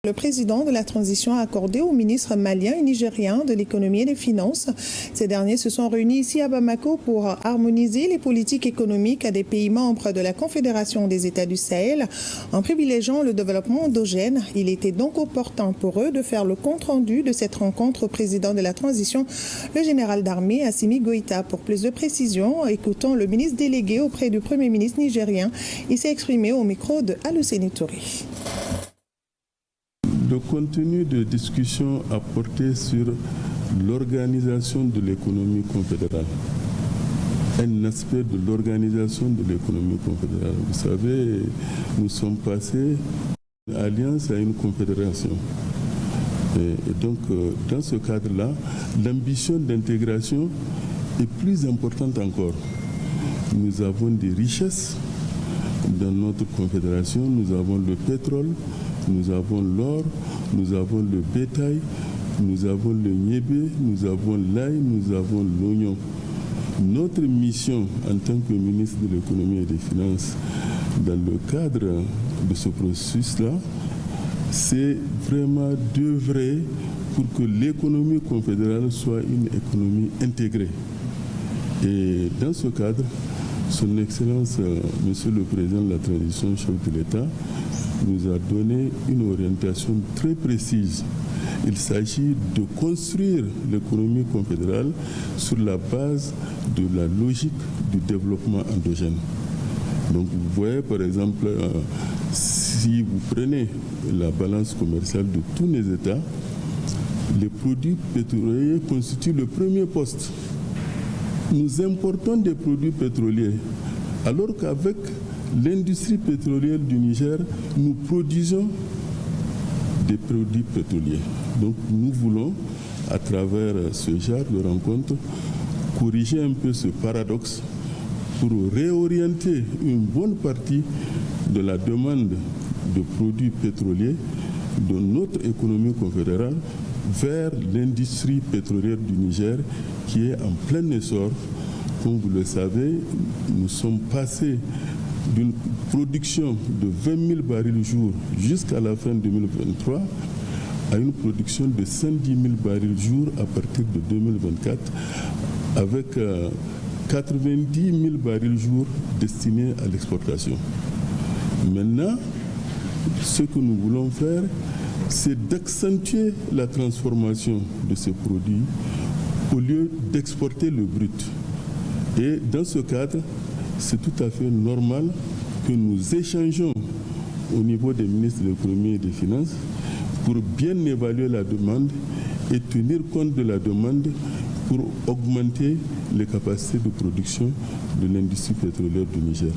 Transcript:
Le président de la transition a accordé aux ministres maliens et nigériens de l'économie et des finances. Ces derniers se sont réunis ici à Bamako pour harmoniser les politiques économiques des pays membres de la Confédération des États du Sahel en privilégiant le développement endogène. Il était donc opportun pour eux de faire le compte-rendu de cette rencontre au président de la transition, le général d'armée Assimi Goïta. Pour plus de précisions, écoutons le ministre délégué auprès du Premier ministre nigérien. Il s'est exprimé au micro de Aluseni Touré. Le contenu de discussion a porté sur l'organisation de l'économie confédérale. Un aspect de l'organisation de l'économie confédérale. Vous savez, nous sommes passés d'une alliance à une confédération. Et donc, dans ce cadre-là, l'ambition d'intégration est plus importante encore. Nous avons des richesses dans notre confédération, nous avons le pétrole, nous avons l'or, nous avons le bétail, nous avons le niébé, nous avons l'ail, nous avons l'oignon. Notre mission en tant que ministre de l'économie et des finances, dans le cadre de ce processus-là, c'est vraiment d'œuvrer pour que l'économie confédérale soit une économie intégrée. Et dans ce cadre, Son Excellence, Monsieur le Président de la Transition, chef de l'État, nous a donné une orientation très précise. Il s'agit de construire l'économie confédérale sur la base de la logique du développement endogène. Donc vous voyez par exemple, si vous prenez la balance commerciale de tous les États, les produits pétroliers constituent le premier poste. Nous importons des produits pétroliers, alors qu'avec l'industrie pétrolière du Niger, nous produisons des produits pétroliers. Donc nous voulons, à travers ce genre de rencontre, corriger un peu ce paradoxe pour réorienter une bonne partie de la demande de produits pétroliers de notre économie confédérale vers l'industrie pétrolière du Niger qui est en plein essor. Comme vous le savez, nous sommes passés d'une production de 20 000 barils jour jusqu'à la fin 2023 à une production de 110 000 barils jour à partir de 2024 avec 90 000 barils jour destinés à l'exportation. Maintenant, ce que nous voulons faire, c'est d'accentuer la transformation de ces produits au lieu d'exporter le brut. Et dans ce cadre, c'est tout à fait normal que nous échangeons au niveau des ministres de l'économie et des finances pour bien évaluer la demande et tenir compte de la demande pour augmenter les capacités de production de l'industrie pétrolière du Niger.